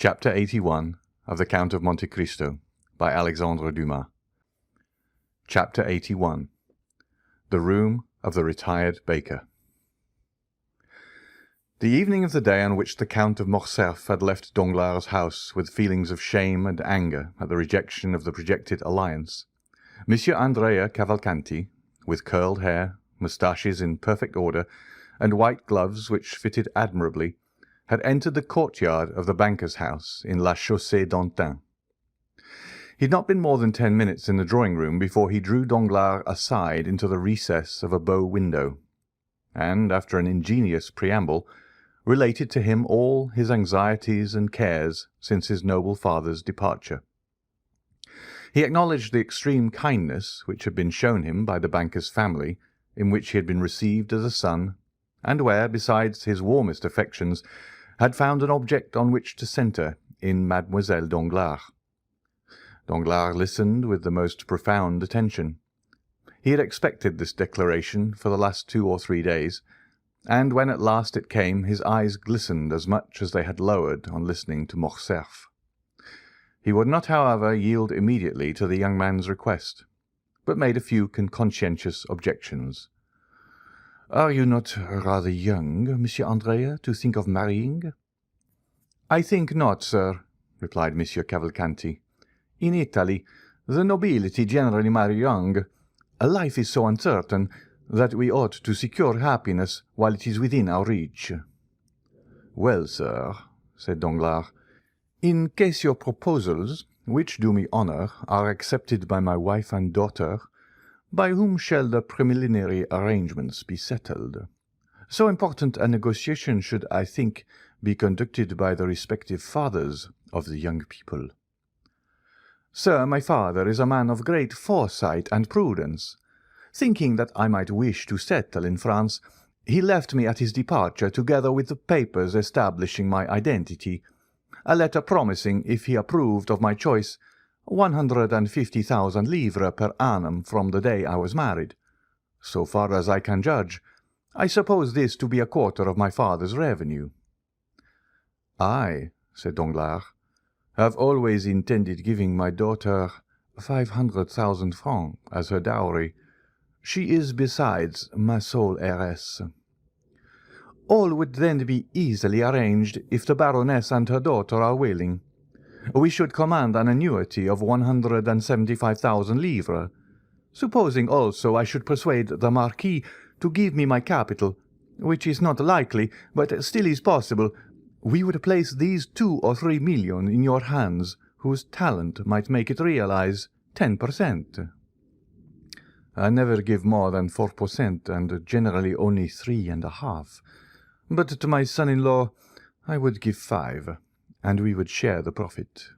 Chapter 81 of the Count of Monte Cristo by Alexandre Dumas. Chapter 81 The Room of the Retired Baker. The evening of the day on which the Count of Morcerf had left Danglars' house with feelings of shame and anger at the rejection of the projected alliance, Monsieur Andrea Cavalcanti, with curled hair, moustaches in perfect order, and white gloves which fitted admirably, had entered the courtyard of the banker's house in La Chaussée-d'Antin. He had not been more than 10 minutes in the drawing-room before he drew Danglars aside into the recess of a bow window, and, after an ingenious preamble, related to him all his anxieties and cares since his noble father's departure. He acknowledged the extreme kindness which had been shown him by the banker's family, in which he had been received as a son, and where, besides his warmest affections, had found an object on which to centre in Mademoiselle Danglars. Danglars listened with the most profound attention. He had expected this declaration for the last 2 or 3 days, and when at last it came, his eyes glistened as much as they had lowered on listening to Morcerf. He would not, however, yield immediately to the young man's request, but made a few conscientious objections. "Are you not rather young, Monsieur Andrea, to think of marrying?" "I think not, sir," replied Monsieur Cavalcanti. "In Italy, the nobility generally marry young. Life is so uncertain that we ought to secure happiness while it is within our reach." "Well, sir," said Danglars, "in case your proposals, which do me honour, are accepted by my wife and daughter, by whom shall the preliminary arrangements be settled? So important a negotiation should, I think, be conducted by the respective fathers of the young people." "Sir, my father is a man of great foresight and prudence. Thinking that I might wish to settle in France, he left me at his departure together with the papers establishing my identity, a letter promising, if he approved of my choice, 150,000 livres per annum from the day I was married. So far as I can judge, I suppose this to be a quarter of my father's revenue." "I," said Danglars, "have always intended giving my daughter 500,000 francs as her dowry. She is, besides, my sole heiress." "All would then be easily arranged if the Baroness and her daughter are willing. We should command an annuity of 175,000 livres. Supposing also I should persuade the Marquis to give me my capital, which is not likely, but still is possible, we would place these 2 or 3 millions in your hands, whose talent might make it realize 10%. "I never give more than 4%, and generally only 3.5. But to my son-in-law I would give 5, and we would share the profit."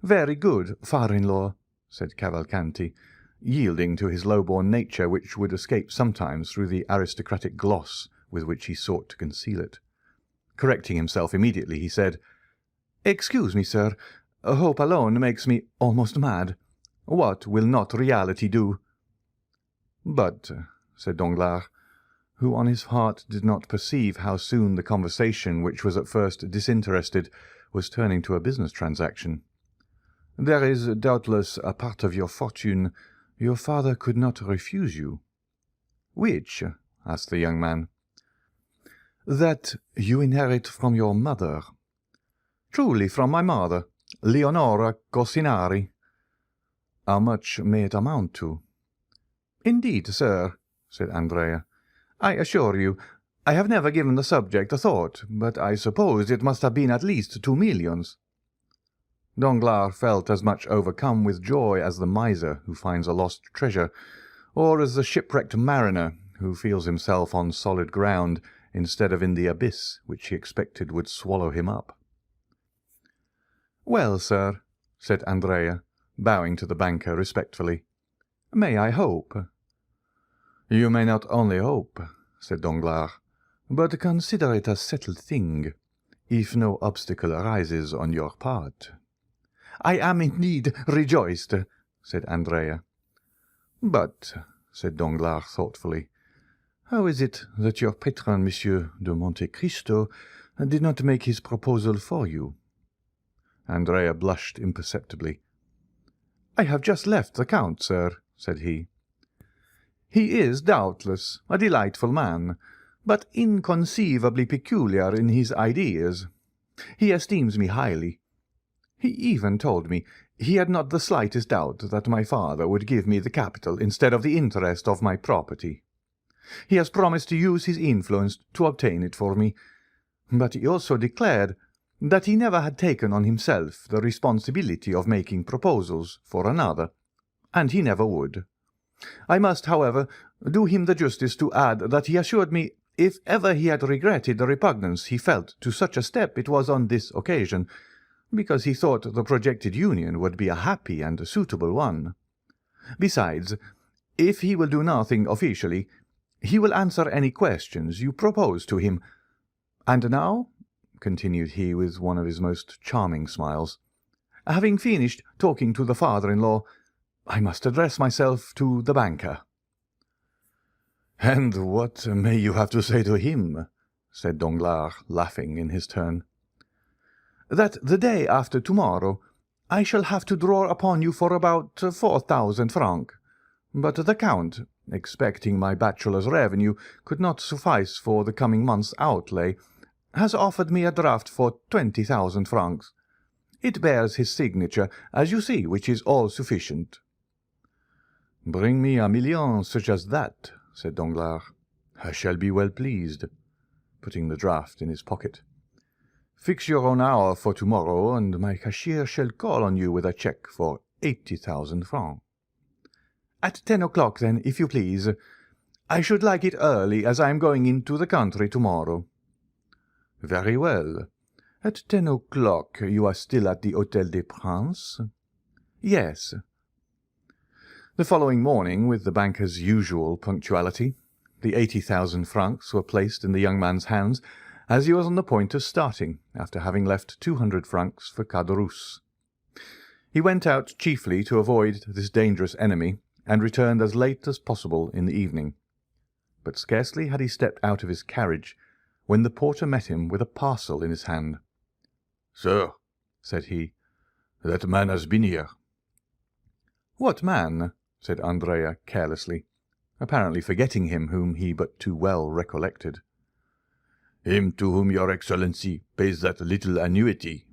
"Very good, father-in-law," said Cavalcanti, yielding to his low-born nature, which would escape sometimes through the aristocratic gloss with which he sought to conceal it. Correcting himself immediately, he said, "Excuse me, sir. Hope alone makes me almost mad. What will not reality do?" "But," said Danglars, who on his heart did not perceive how soon the conversation, which was at first disinterested, was turning to a business transaction, "there is doubtless a part of your fortune your father could not refuse you." "Which?" asked the young man. "That you inherit from your mother." "Truly from my mother, Leonora Corsinari." "How much may it amount to?" "Indeed, sir," said Andrea, "I assure you, I have never given the subject a thought, but I suppose it must have been at least 2 millions. Danglars felt as much overcome with joy as the miser who finds a lost treasure, or as the shipwrecked mariner who feels himself on solid ground instead of in the abyss which he expected would swallow him up. "Well, sir," said Andrea, bowing to the banker respectfully, "may I hope?" "You may not only hope," said Danglars, "but consider it a settled thing, if no obstacle arises on your part." "I am indeed rejoiced," said Andrea. "But," said Danglars thoughtfully, "how is it that your patron, Monsieur de Monte Cristo, did not make his proposal for you?" Andrea blushed imperceptibly. "I have just left the Count, sir," said he. "He is doubtless a delightful man, but inconceivably peculiar in his ideas. He esteems me highly. He even told me he had not the slightest doubt that my father would give me the capital instead of the interest of my property. He has promised to use his influence to obtain it for me, but he also declared that he never had taken on himself the responsibility of making proposals for another, and he never would. I must, however, do him the justice to add that he assured me if ever he had regretted the repugnance he felt to such a step it was on this occasion, because he thought the projected union would be a happy and suitable one. Besides, if he will do nothing officially, he will answer any questions you propose to him. And now," continued he with one of his most charming smiles, "having finished talking to the father-in-law, I must address myself to the banker." "And what may you have to say to him?" said Danglars, laughing in his turn. "That the day after tomorrow I shall have to draw upon you for about 4,000 francs, but the Count, expecting my bachelor's revenue could not suffice for the coming month's outlay, has offered me a draft for 20,000 francs. It bears his signature, as you see, which is all sufficient." "Bring me 1,000,000 such as that," said Danglars. "I shall be well pleased," putting the draft in his pocket. "Fix your own hour for tomorrow, and my cashier shall call on you with a cheque for 80,000 francs." "At 10 o'clock, then, if you please. I should like it early, as I am going into the country tomorrow." "Very well. At 10 o'clock you are still at the Hôtel des Princes?" "Yes." The following morning, with the banker's usual punctuality, the 80,000 francs were placed in the young man's hands as he was on the point of starting, after having left 200 francs for Caderousse. He went out chiefly to avoid this dangerous enemy, and returned as late as possible in the evening. But scarcely had he stepped out of his carriage when the porter met him with a parcel in his hand. "Sir," said he, "that man has been here." "What man?" said Andrea carelessly, apparently forgetting him whom he but too well recollected. "Him to whom your Excellency pays that little annuity."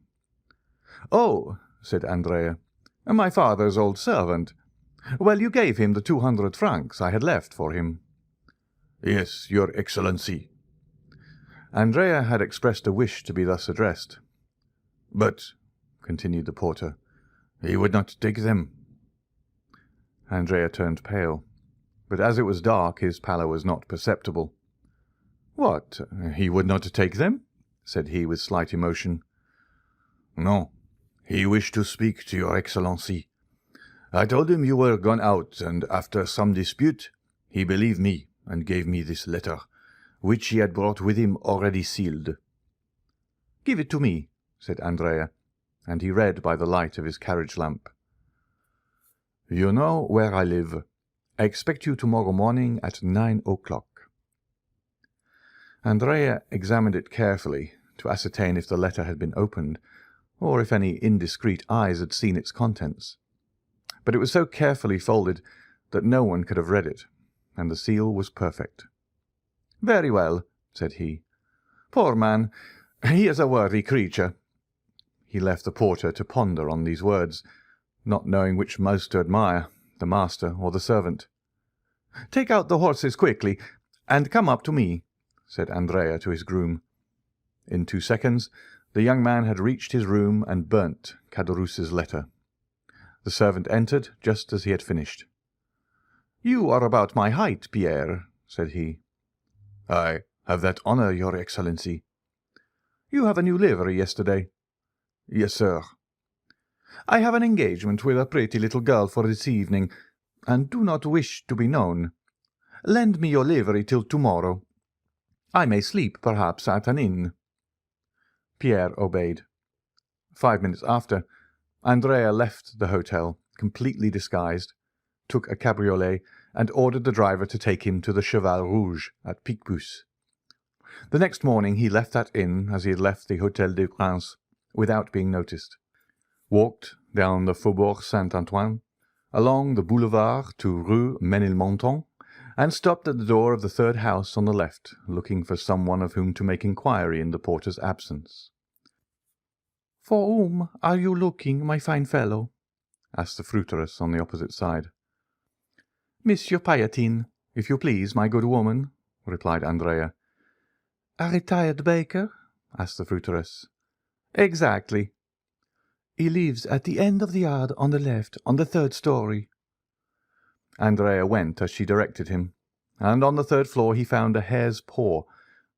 "Oh," said Andrea, "my father's old servant. Well, you gave him the 200 francs I had left for him." "Yes, your Excellency." Andrea had expressed a wish to be thus addressed. "But," continued the porter, "he would not take them." Andrea turned pale, but as it was dark his pallor was not perceptible. "What, he would not take them?" said he with slight emotion. "No, he wished to speak to your Excellency. I told him you were gone out, and after some dispute he believed me and gave me this letter, which he had brought with him already sealed." "Give it to me," said Andrea, and he read by the light of his carriage lamp. "You know where I live. I expect you tomorrow morning at 9 o'clock." Andrea examined it carefully to ascertain if the letter had been opened, or if any indiscreet eyes had seen its contents. But it was so carefully folded that no one could have read it, and the seal was perfect. "Very well," said he. "Poor man, he is a worthy creature." He left the porter to ponder on these words, not knowing which most to admire, the master or the servant. "Take out the horses quickly, and come up to me," said Andrea to his groom. In 2 seconds the young man had reached his room and burnt Caderousse's letter. The servant entered just as he had finished. "You are about my height, Pierre," said he. "I have that honour, your Excellency." "You have a new livery yesterday." "Yes, sir." "I have an engagement with a pretty little girl for this evening, and do not wish to be known. Lend me your livery till tomorrow. I may sleep, perhaps, at an inn." Pierre obeyed. 5 minutes after, Andrea left the hotel, completely disguised, took a cabriolet, and ordered the driver to take him to the Cheval Rouge at Picpus. The next morning he left that inn as he had left the Hôtel des Princes, without being noticed. walked down the Faubourg Saint-Antoine, along the boulevard to Rue Ménilmontant, and stopped at the door of the third house on the left, looking for some one of whom to make inquiry in the porter's absence. "For whom are you looking, my fine fellow?" asked the fruiteress on the opposite side. "Monsieur Pailletine, if you please, my good woman," replied Andrea. "A retired baker?" asked the fruiteress. "Exactly." "He lives at the end of the yard on the left, on the third story." Andrea went as she directed him, and on the third floor he found a hare's paw,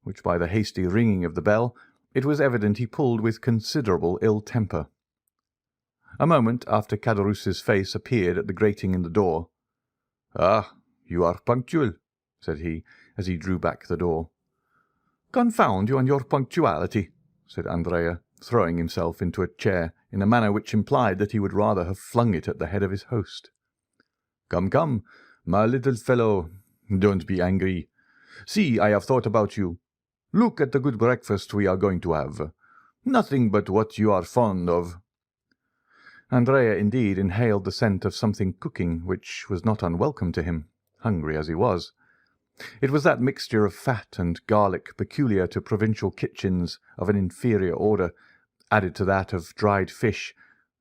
which by the hasty ringing of the bell it was evident he pulled with considerable ill temper. A moment after Caderousse's face appeared at the grating in the door. "Ah, you are punctual," said he, as he drew back the door. "Confound you and your punctuality," said Andrea, throwing himself into a chair in a manner which implied that he would rather have flung it at the head of his host. "Come, come, my little fellow, don't be angry. See, I have thought about you. Look at the good breakfast we are going to have. Nothing but what you are fond of." Andrea indeed inhaled the scent of something cooking which was not unwelcome to him, hungry as he was. It was that mixture of fat and garlic peculiar to provincial kitchens of an inferior order, added to that of dried fish,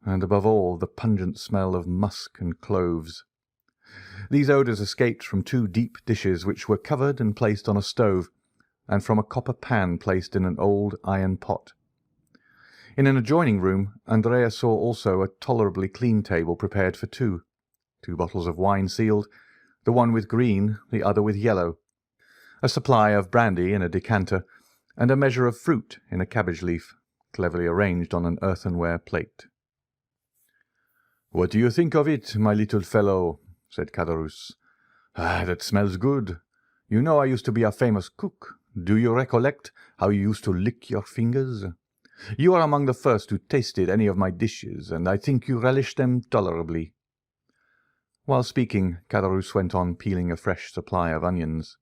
and above all the pungent smell of musk and cloves. These odours escaped from two deep dishes which were covered and placed on a stove, and from a copper pan placed in an old iron pot. In an adjoining room Andrea saw also a tolerably clean table prepared for two bottles of wine sealed, the one with green, the other with yellow, a supply of brandy in a decanter, and a measure of fruit in a cabbage leaf, cleverly arranged on an earthenware plate. "What do you think of it, my little fellow?" said Caderousse. "Ah, that smells good. You know I used to be a famous cook. Do you recollect how you used to lick your fingers? You are among the first who tasted any of my dishes, and I think you relish them tolerably." While speaking, Caderousse went on peeling a fresh supply of onions.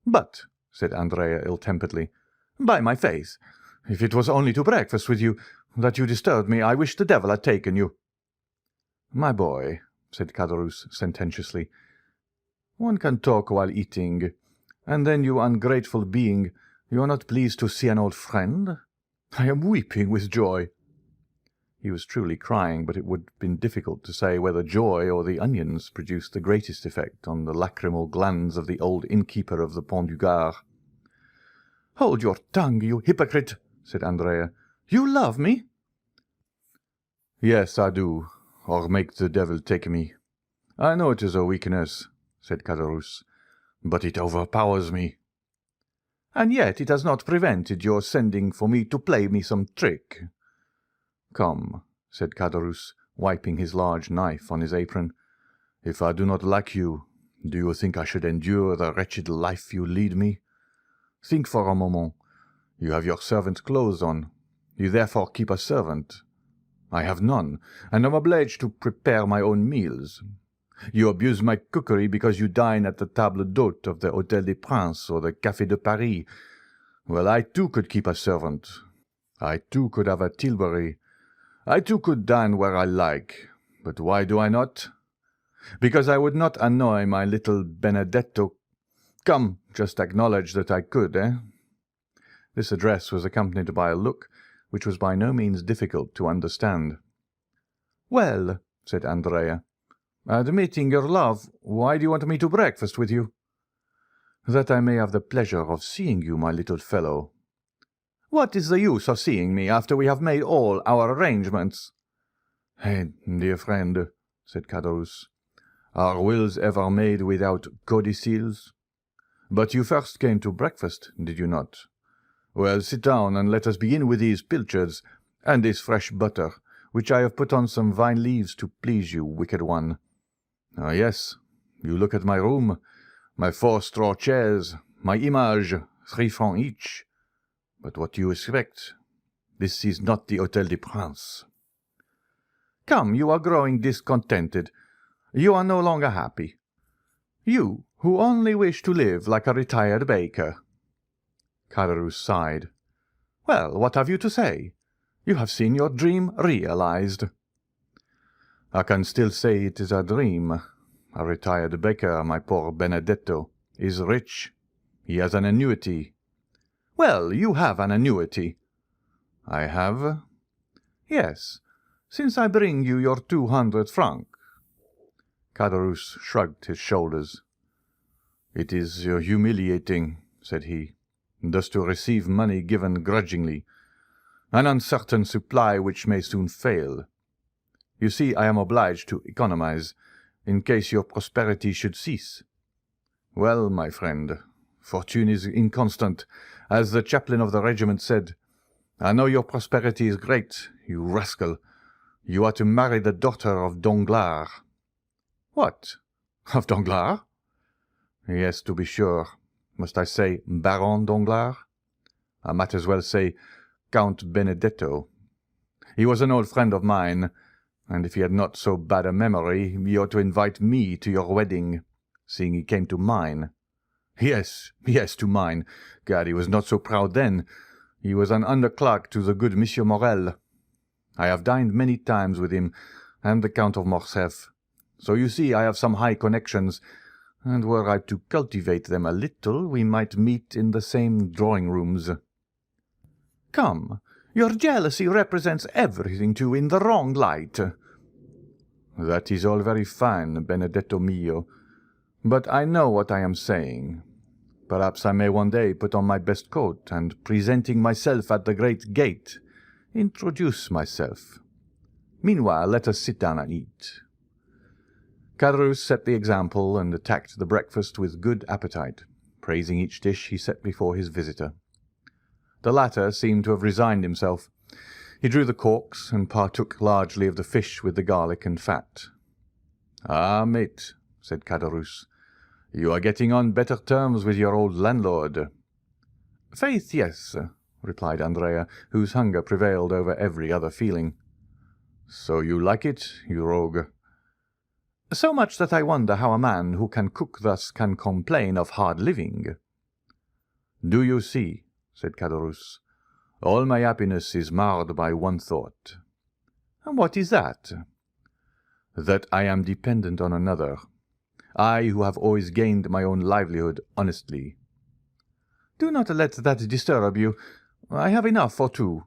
"But," said Andrea ill-temperedly, "by my faith, if it was only to breakfast with you that you disturbed me, I wish the devil had taken you." "My boy," said Caderousse sententiously, "one can talk while eating, and then, you ungrateful being, you are not pleased to see an old friend? I am weeping with joy." He was truly crying, but it would have been difficult to say whether joy or the onions produced the greatest effect on the lachrymal glands of the old innkeeper of the Pont du Gard. "Hold your tongue, you hypocrite," said Andrea. "You love me?" "Yes, I do, or make the devil take me. I know it is a weakness," said Caderousse, "but it overpowers me." "And yet it has not prevented your sending for me to play me some trick." "Come," said Caderousse, wiping his large knife on his apron, "if I do not like you, do you think I should endure the wretched life you lead me? Think for a moment. You have your servant's clothes on. You therefore keep a servant. I have none, and am obliged to prepare my own meals. You abuse my cookery because you dine at the table d'hôte of the Hôtel des Princes or the Café de Paris. Well, I too could keep a servant. I too could have a tilbury. I too could dine where I like. But why do I not? Because I would not annoy my little Benedetto. Come, just acknowledge that I could, eh?" This address was accompanied by a look which was by no means difficult to understand. "Well," said Andrea, "admitting your love, why do you want me to breakfast with you?" "That I may have the pleasure of seeing you, my little fellow." "What is the use of seeing me after we have made all our arrangements?" "Eh, dear friend," said Caderousse, "are wills ever made without codicils? But you first came to breakfast, did you not? Well, sit down, and let us begin with these pilchards, and this fresh butter, which I have put on some vine leaves to please you, wicked one. Ah, yes, you look at my room, my 4 straw chairs, my image, 3 francs each. But what do you expect? This is not the Hôtel des Princes." "Come, you are growing discontented. You are no longer happy. You, who only wish to live like a retired baker." Caderousse sighed. "Well, what have you to say? You have seen your dream realized." "I can still say it is a dream. A retired baker, my poor Benedetto, is rich. He has an annuity." "Well, you have an annuity." "I have?" "Yes, since I bring you your 200 francs. Caderousse shrugged his shoulders. "It is humiliating," said he, "thus to receive money given grudgingly, an uncertain supply which may soon fail. You see, I am obliged to economize, in case your prosperity should cease. Well, my friend, fortune is inconstant, as the chaplain of the regiment said. I know your prosperity is great, you rascal. You are to marry the daughter of Danglars." "What? Of Danglars?" "Yes, to be sure. Must I say Baron Danglars? I might as well say Count Benedetto. He was an old friend of mine, and if he had not so bad a memory, he ought to invite me to your wedding, seeing he came to mine." Yes, to mine. Gad, he was not so proud then. He was an under-clerk to the good Monsieur Morel. I have dined many times with him and the Count of Morcerf. So you see I have some high connections, and were I to cultivate them a little, we might meet in the same drawing-rooms." "Come, your jealousy represents everything to you in the wrong light." "That is all very fine, Benedetto mio, but I know what I am saying. Perhaps I may one day put on my best coat, and, presenting myself at the great gate, introduce myself. Meanwhile, let us sit down and eat." Caderousse set the example and attacked the breakfast with good appetite, praising each dish he set before his visitor. The latter seemed to have resigned himself. He drew the corks and partook largely of the fish with the garlic and fat. "Ah, mate," said Caderousse, "you are getting on better terms with your old landlord." "Faith, yes," replied Andrea, whose hunger prevailed over every other feeling. "So you like it, you rogue?" "So much that I wonder how a man who can cook thus can complain of hard living." "Do you see?" said Caderousse. "All my happiness is marred by one thought." "What is that?" "That I am dependent on another. I who have always gained my own livelihood honestly." "Do not let that disturb you. I have enough for two."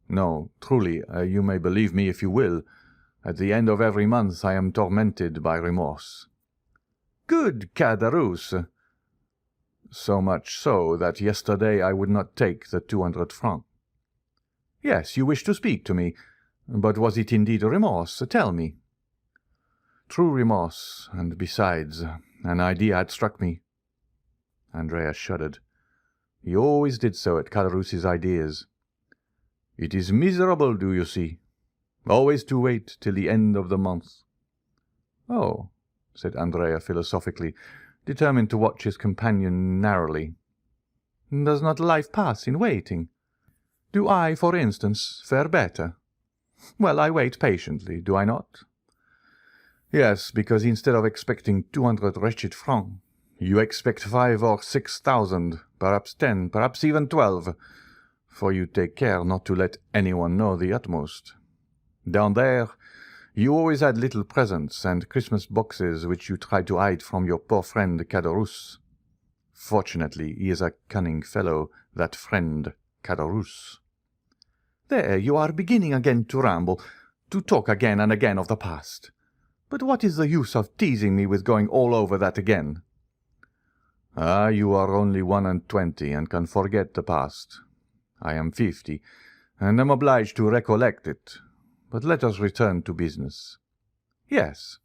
"No, truly, you may believe me if you will. At the end of every month I am tormented by remorse." "Good Caderousse!" "So much so that yesterday I would not take the 200 francs." "Yes, you wished to speak to me. But was it indeed remorse? Tell me." "True remorse, and besides, an idea had struck me." Andrea shuddered. He always did so at Caderousse's ideas. "It is miserable, do you see? Always to wait till the end of the month." "Oh," said Andrea philosophically, determined to watch his companion narrowly. "Does not life pass in waiting? Do I, for instance, fare better? Well, I wait patiently, do I not?" "Yes, because instead of expecting 200 wretched francs, you expect 5 or 6,000, perhaps 10, perhaps even 12, for you take care not to let anyone know the utmost. Down there, you always had little presents and Christmas boxes which you tried to hide from your poor friend Caderousse. Fortunately, he is a cunning fellow, that friend Caderousse." "There, you are beginning again to ramble, to talk again and again of the past. But what is the use of teasing me with going all over that again?" "Ah, you are only 21 and can forget the past. I am 50, and am obliged to recollect it. But let us return to business." "Yes."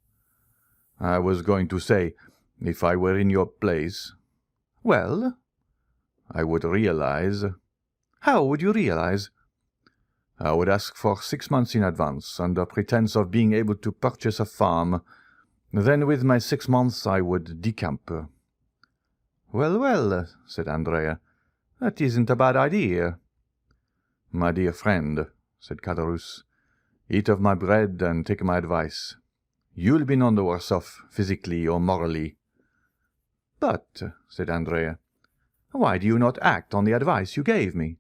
"I was going to say, if I were in your place—" "Well?" "I would realize—" "How would you realize?" "I would ask for 6 months in advance, under pretence of being able to purchase a farm. Then with my 6 months I would decamp." "Well, well," said Andrea, "that isn't a bad idea." "My dear friend," said Caderousse, "eat of my bread and take my advice. You'll be none the worse off, physically or morally." "But," said Andrea, "why do you not act on the advice you gave me?"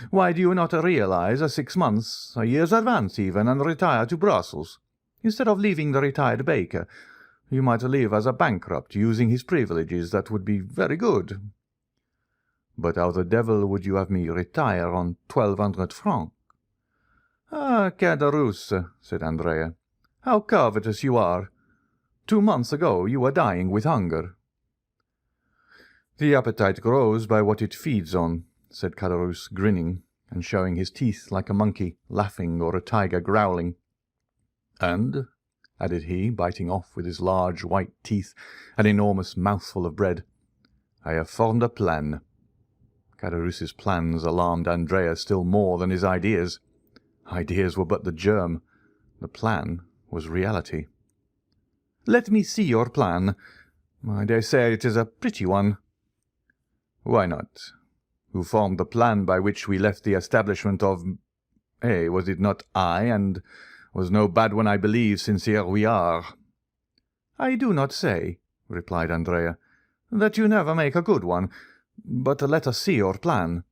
Why do you not realize a 6 months, a year's advance even, and retire to Brussels? Instead of leaving the retired baker, you might live as a bankrupt, using his privileges. That would be very good. But how the devil would you have me retire on 1,200 francs? Ah, Caderousse, said Andrea, how covetous you are. 2 months ago you were dying with hunger. The appetite grows by what it feeds on, said Caderousse, grinning, and showing his teeth like a monkey laughing or a tiger growling. And, added he, biting off with his large white teeth an enormous mouthful of bread, I have formed a plan. Caderousse's plans alarmed Andrea still more than his ideas. Ideas were but the germ. The plan was reality. Let me see your plan. I dare say it is a pretty one. Why not? Who formed the plan by which we left the establishment of... was it not I, and was no bad one, I believe, since here we are? I do not say, replied Andrea, that you never make a good one, but let us see your plan.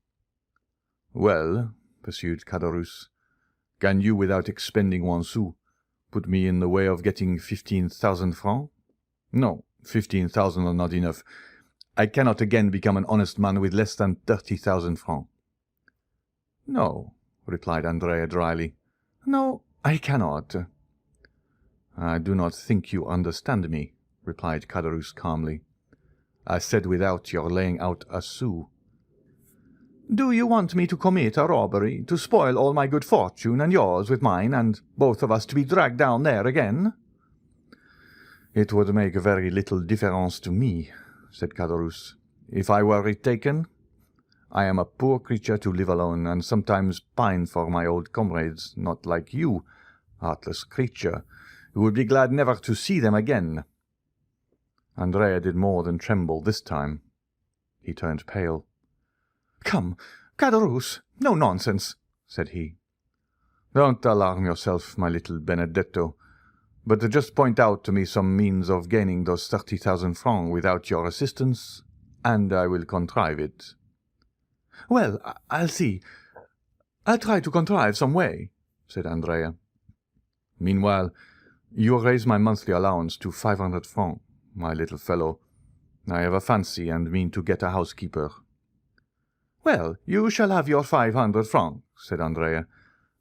Well, pursued Caderousse, can you, without expending 1 sou, put me in the way of getting 15,000 francs? No, 15,000 are not enough. I cannot again become an honest man with less than 30,000 francs. No, replied Andrea dryly. No, I cannot. I do not think you understand me, replied Caderousse calmly. I said without your laying out a sou. Do you want me to commit a robbery, to spoil all my good fortune and yours with mine, and both of us to be dragged down there again? It would make very little difference to me, said Caderousse, if I were retaken. I am a poor creature to live alone, and sometimes pine for my old comrades, not like you, heartless creature, who would be glad never to see them again. Andrea did more than tremble this time. He turned pale. Come, Caderousse, no nonsense, said he. Don't alarm yourself, my little Benedetto, but just point out to me some means of gaining those 30,000 francs without your assistance, and I will contrive it. Well, I'll see. I'll try to contrive some way, said Andrea. Meanwhile, you raise my monthly allowance to 500 francs, my little fellow. I have a fancy and mean to get a housekeeper. Well, you shall have your 500 francs, said Andrea.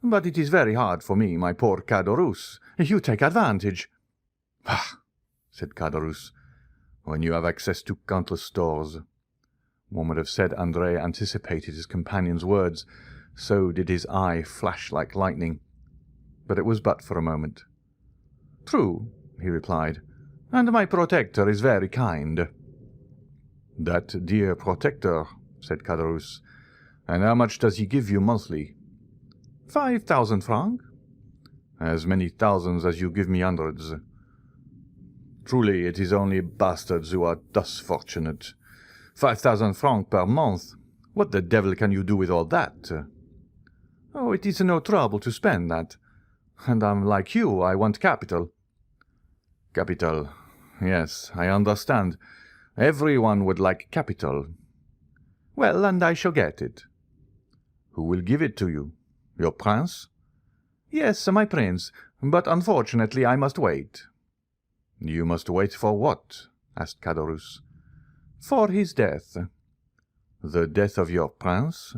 But it is very hard for me, my poor Caderousse. You take advantage. Ah, said Caderousse, when you have access to countless stores. One would have said Andrea anticipated his companion's words, so did his eye flash like lightning. But it was but for a moment. True, he replied, and my protector is very kind. That dear protector, said Caderousse. And how much does he give you monthly? 5,000 francs. As many thousands as you give me hundreds. Truly, it is only bastards who are thus fortunate. 5,000 francs per month. What the devil can you do with all that? Oh, it is no trouble to spend that. And I'm like you, I want capital. Capital. Yes, I understand. Everyone would like capital. Well, and I shall get it. Who will give it to you? Your prince? Yes, my prince, but unfortunately I must wait. You must wait for what? Asked Caderousse. For his death. The death of your prince?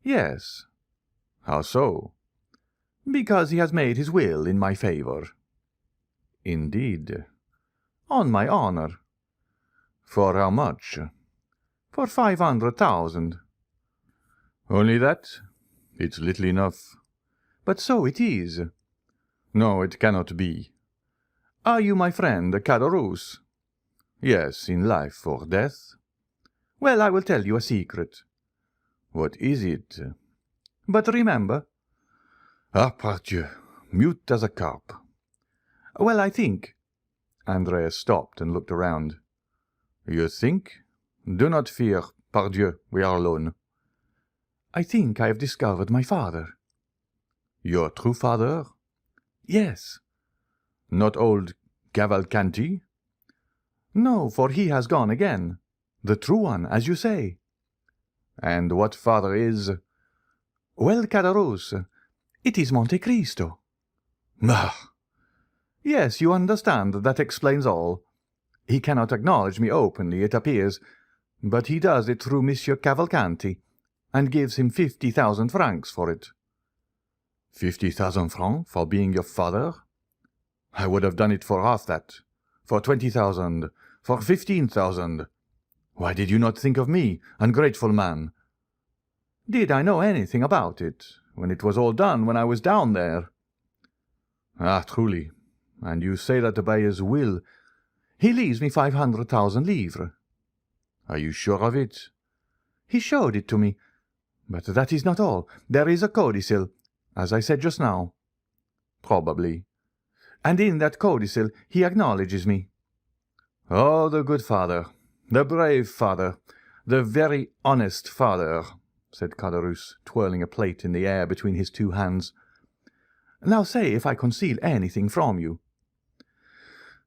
Yes. How so? Because he has made his will in my favour. Indeed. On my honour. For how much? For 500,000. Only that? It's little enough. But so it is. No, it cannot be. Are you my friend, Caderousse? Yes, in life or death. Well, I will tell you a secret. What is it? But remember. Ah, pardieu, mute as a carp. Well, I think. Andrea stopped and looked around. You think? Do not fear, pardieu, we are alone. I think I have discovered my father. Your true father? Yes. Not old Cavalcanti? No, for he has gone again. The true one, as you say. And what father is? Well, Caderousse, it is Monte Cristo. Ah! Yes, you understand, that explains all. He cannot acknowledge me openly, it appears, but he does it through Monsieur Cavalcanti, and gives him 50,000 francs for it. 50,000 francs for being your father? I would have done it for half that, for 20,000, for 15,000. Why did you not think of me, ungrateful man? Did I know anything about it, when it was all done, when I was down there? Ah, truly, and you say that by his will he leaves me 500,000 livres. Are you sure of it? He showed it to me, but that is not all. There is a codicil, as I said just now. Probably. And in that codicil he acknowledges me. Oh, the good father, the brave father, the very honest father, said Caderousse, twirling a plate in the air between his two hands. Now say if I conceal anything from you.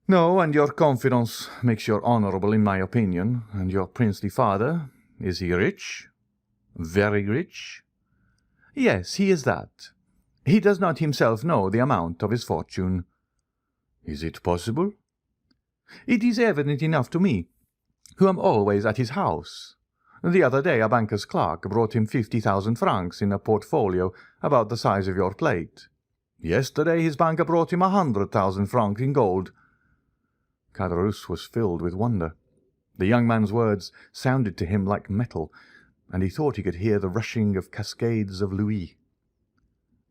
No, and your confidence makes you honourable in my opinion, and your princely father, is he rich? Very rich? Yes, he is that. He does not himself know the amount of his fortune. Is it possible? It is evident enough to me, who am always at his house. The other day a banker's clerk brought him 50,000 francs in a portfolio about the size of your plate. Yesterday his banker brought him 100,000 francs in gold. Caderousse was filled with wonder. The young man's words sounded to him like metal, and he thought he could hear the rushing of cascades of louis.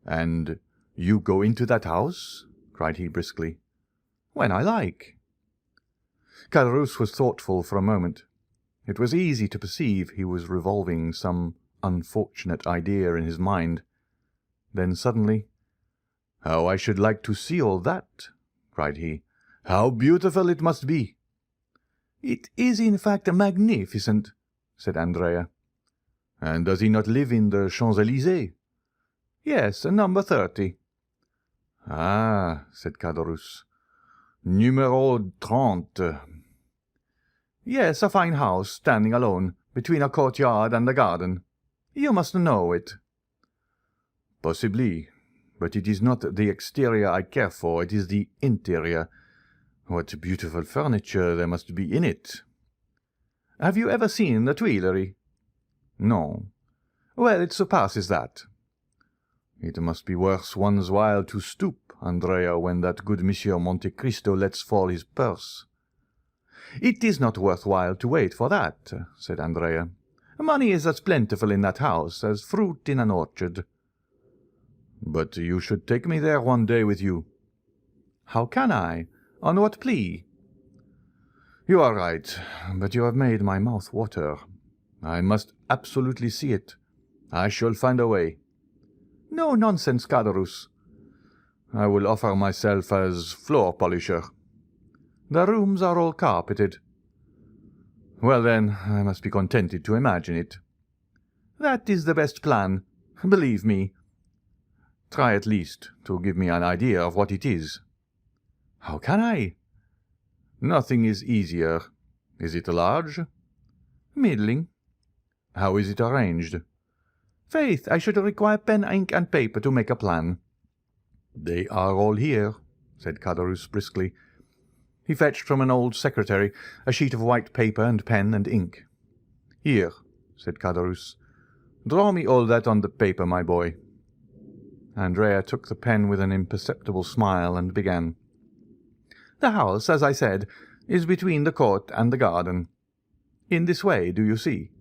"And you go into that house?" cried he briskly. "When I like." Caderousse was thoughtful for a moment. It was easy to perceive he was revolving some unfortunate idea in his mind. Then suddenly, "How I should like to see all that!" cried he. "How beautiful it must be!" "It is in fact magnificent," said Andrea. "And does he not live in the Champs-Élysées?" "Yes, number 30. "Ah," said Caderousse, "Numéro 30. "Yes, a fine house, standing alone, between a courtyard and a garden. You must know it." "Possibly, but it is not the exterior I care for, it is the interior. What beautiful furniture there must be in it." "Have you ever seen the Tuileries?" "No." "Well, it surpasses that." "It must be worth one's while to stoop, Andrea, when that good Monsieur Monte Cristo lets fall his purse." "It is not worth while to wait for that," said Andrea. "Money is as plentiful in that house as fruit in an orchard." "But you should take me there one day with you." "How can I? On what plea?" "You are right, but you have made my mouth water. I must absolutely see it. I shall find a way." "No nonsense, Caderousse." "I will offer myself as floor polisher." "The rooms are all carpeted." "Well, then, I must be contented to imagine it." "That is the best plan, believe me." "Try at least to give me an idea of what it is." "How can I?" "Nothing is easier. Is it large?" "Middling." "How is it arranged?" "Faith, I should require pen, ink, and paper to make a plan." "They are all here," said Caderousse briskly. He fetched from an old secretary a sheet of white paper and pen and ink. "Here," said Caderousse, "draw me all that on the paper, my boy." Andrea took the pen with an imperceptible smile and began. "The house, as I said, is between the court and the garden. In this way, do you see?"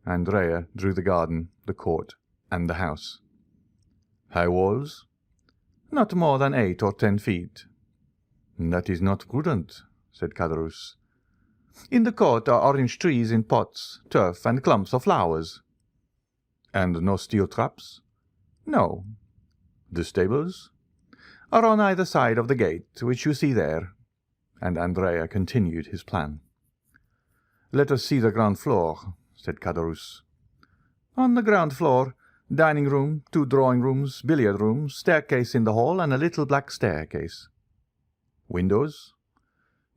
Andrea drew the garden, the court, and the house. "High walls?" "Not more than 8 or 10 feet." "That is not prudent," said Caderousse. "In the court are orange trees in pots, turf, and clumps of flowers." "And no steel traps?" "No." "The stables?" "Are on either side of the gate, which you see there." And Andrea continued his plan. "Let us see the ground floor," said Caderousse. "On the ground floor, dining room, 2 drawing rooms, billiard room, staircase in the hall, and a little black staircase." "Windows?"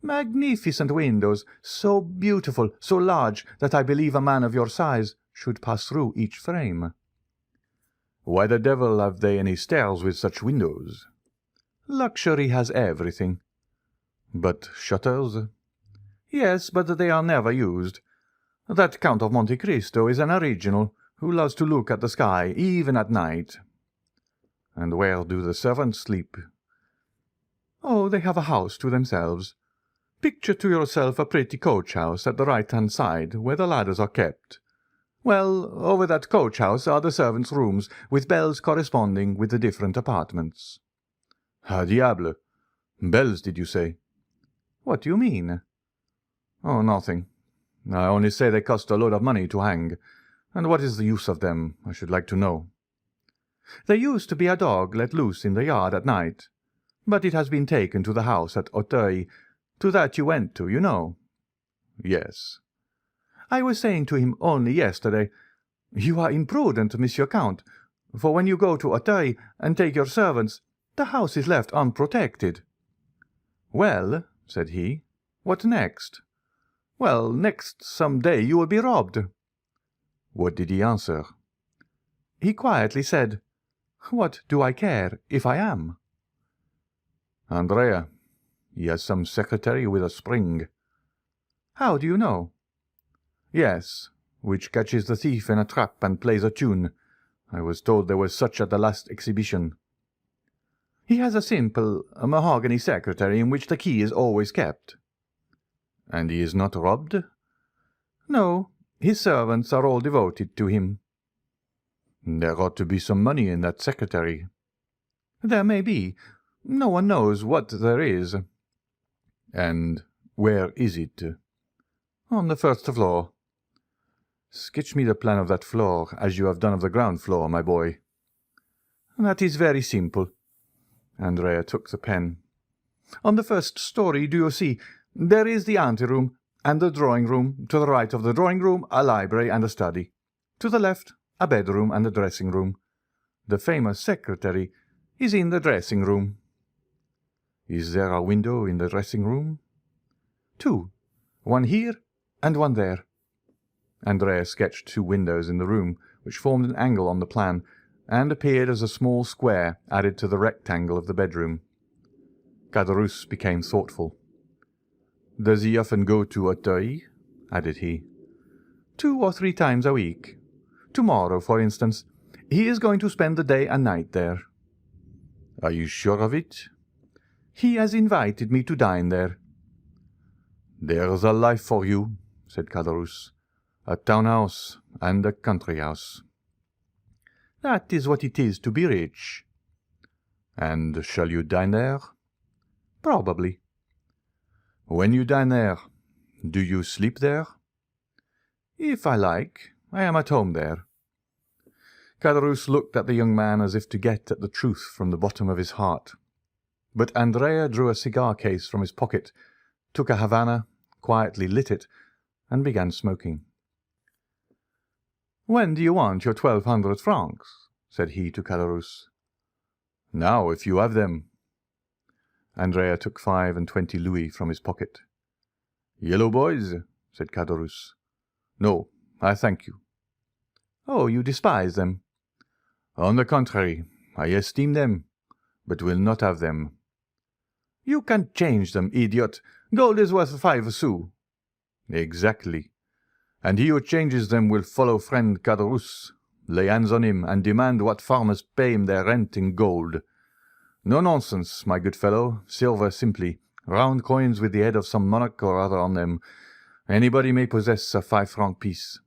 "Magnificent windows, so beautiful, so large, that I believe a man of your size should pass through each frame." Why the devil have they any stairs with such windows? Luxury has everything. But shutters? Yes, but they are never used. That Count of Monte Cristo is an original who loves to look at the sky, even at night. And where do the servants sleep? Oh, they have a house to themselves. Picture to yourself a pretty coach-house at the right-hand side, where the ladders are kept. Well, over that coach-house are the servants' rooms, with bells corresponding with the different apartments. Ah, diable! Bells, did you say? What do you mean? Oh, nothing. I only say they cost a load of money to hang. And what is the use of them, I should like to know? There used to be a dog let loose in the yard at night, but it has been taken to the house at Auteuil, to that you went to, you know. Yes. I was saying to him only yesterday, "You are imprudent, Monsieur Count, for when you go to Auteuil and take your servants, the house is left unprotected." "Well," said he, "what next?" "Well, next some day you will be robbed." What did he answer? He quietly said, "What do I care if I am?" Andrea, he has some secretary with a spring. How do you know? Yes, which catches the thief in a trap and plays a tune. I was told there was such at the last exhibition. He has a simple mahogany secretary in which the key is always kept. And he is not robbed? No, his servants are all devoted to him. There ought to be some money in that secretary. There may be. No one knows what there is. And where is it? On the first floor. Sketch me the plan of that floor, as you have done of the ground floor, my boy. That is very simple. Andrea took the pen. On the first story, do you see, there is the ante-room and the drawing-room. To the right of the drawing-room, a library and a study. To the left, a bedroom and a dressing-room. The famous secretary is in the dressing-room. Is there a window in the dressing-room? Two. One here and one there. Andrea sketched two windows in the room, which formed an angle on the plan, and appeared as a small square added to the rectangle of the bedroom. Caderousse became thoughtful. "Does he often go to Auteuil?" added he. 2 or 3 times a week. Tomorrow, for instance, he is going to spend the day and night there. Are you sure of it? He has invited me to dine there. There's a life for you, said Caderousse. A town house and a country house. That is what it is to be rich. And shall you dine there? Probably. When you dine there, do you sleep there? If I like. I am at home there. Caderousse looked at the young man as if to get at the truth from the bottom of his heart. But Andrea drew a cigar-case from his pocket, took a Havana, quietly lit it, and began smoking. "When do you want your 1,200 francs?" said he to Caderousse. "Now, if you have them." Andrea took 25 louis from his pocket. "Yellow boys?" said Caderousse. "No, I thank you." "Oh, you despise them." "On the contrary, I esteem them, but will not have them." "You can change them, idiot. Gold is worth 5 sous." "Exactly. And he who changes them will follow friend Caderousse, lay hands on him, and demand what farmers pay him their rent in gold. No nonsense, my good fellow, silver simply, round coins with the head of some monarch or other on them. Anybody may possess a 5-franc piece."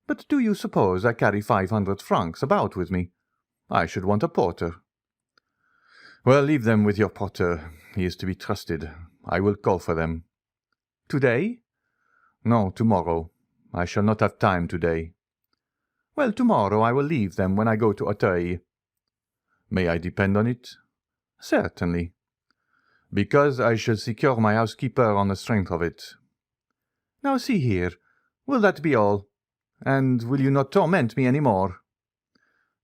"But do you suppose I carry 500 francs about with me? I should want a porter." "Well, leave them with your porter. He is to be trusted. I will call for them." "Today?" "No, tomorrow. I shall not have time today." "Well, tomorrow I will leave them when I go to Auteuil." "May I depend on it?" "Certainly." "Because I shall secure my housekeeper on the strength of it." "Now see here, will that be all? And will you not torment me any more?"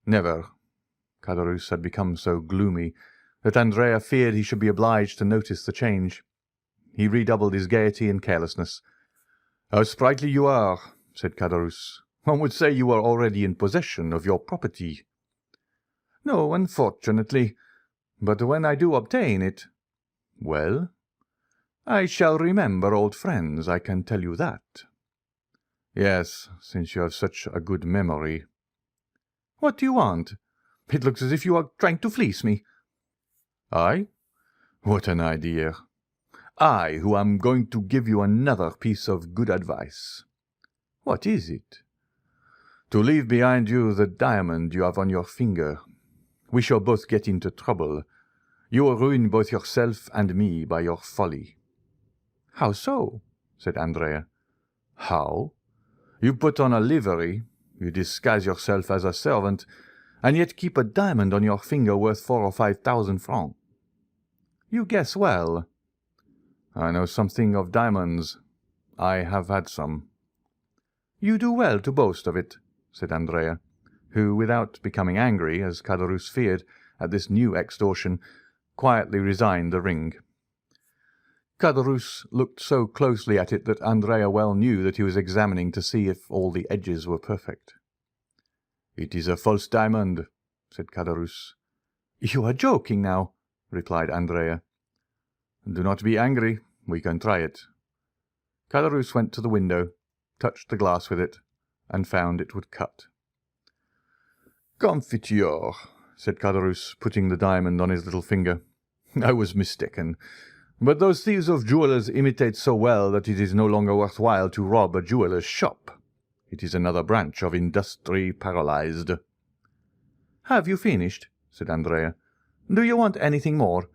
"Never." Caderousse had become so gloomy that Andrea feared he should be obliged to notice the change. He redoubled his gaiety and carelessness. "How sprightly you are," said Caderousse. "One would say you were already in possession of your property." No, unfortunately. But when I do obtain it— Well? I shall remember old friends, I can tell you that. Yes, since you have such a good memory. What do you want? It looks as if you are trying to fleece me. I? What an idea. I, who am going to give you another piece of good advice. What is it? To leave behind you the diamond you have on your finger. We shall both get into trouble. You will ruin both yourself and me by your folly. How so? Said Andrea. How? You put on a livery, you disguise yourself as a servant, and yet keep a diamond on your finger worth 4,000 or 5,000 francs. You guess well. I know something of diamonds. I have had some. You do well to boast of it, said Andrea, who, without becoming angry, as Caderousse feared, at this new extortion, quietly resigned the ring. Caderousse looked so closely at it that Andrea well knew that he was examining to see if all the edges were perfect. It is a false diamond, said Caderousse. You are joking now, replied Andrea. Do not be angry. We can try it. Caderousse went to the window, touched the glass with it, and found it would cut. Confiture, said Caderousse, putting the diamond on his little finger. I was mistaken. But those thieves of jewellers imitate so well that it is no longer worth while to rob a jeweller's shop. It is another branch of industry paralyzed. Have you finished? Said Andrea. Do you want anything more?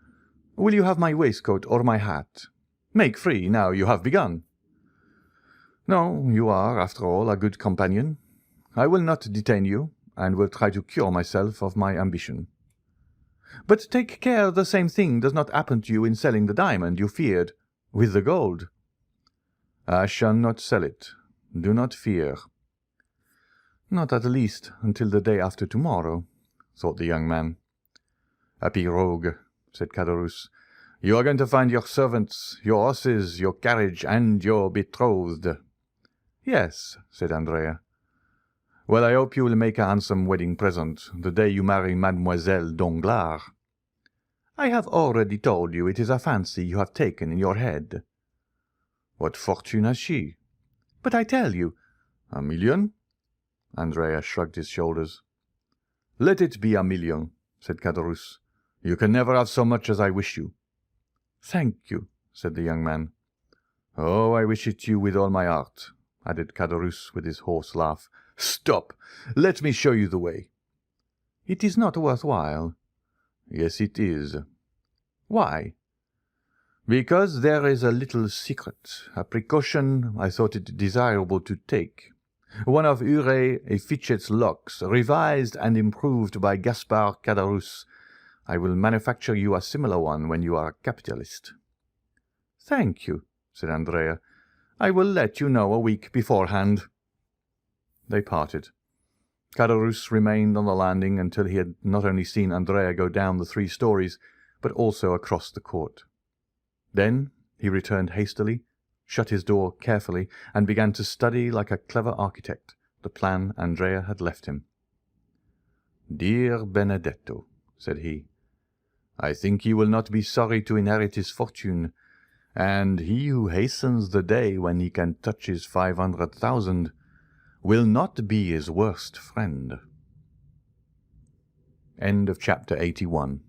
Will you have my waistcoat or my hat? Make free, now you have begun. No, you are, after all, a good companion. I will not detain you, and will try to cure myself of my ambition. But take care the same thing does not happen to you in selling the diamond you feared, with the gold. I shall not sell it. Do not fear. Not at least until the day after tomorrow, thought the young man. Happy rogue, said Caderousse. You are going to find your servants, your horses, your carriage, and your betrothed. Yes, said Andrea. Well, I hope you will make a handsome wedding present the day you marry Mademoiselle Danglars. I have already told you it is a fancy you have taken in your head. What fortune has she? But I tell you— 1,000,000? Andrea shrugged his shoulders. Let it be 1,000,000, said Caderousse. You can never have so much as I wish you. Thank you, said the young man. Oh, I wish it you with all my heart, added Caderousse with his hoarse laugh. Stop! Let me show you the way. It is not worth while. Yes, it is. Why? Because there is a little secret, a precaution I thought it desirable to take. One of Huret et Fichet's locks, revised and improved by Gaspard Caderousse. I will manufacture you a similar one when you are a capitalist. Thank you, said Andrea. I will let you know a week beforehand. They parted. Caderousse remained on the landing until he had not only seen Andrea go down the 3 stories, but also across the court. Then he returned hastily, shut his door carefully, and began to study like a clever architect the plan Andrea had left him. Dear Benedetto, said he, I think he will not be sorry to inherit his fortune, and he who hastens the day when he can touch his 500,000 will not be his worst friend. End of chapter 81.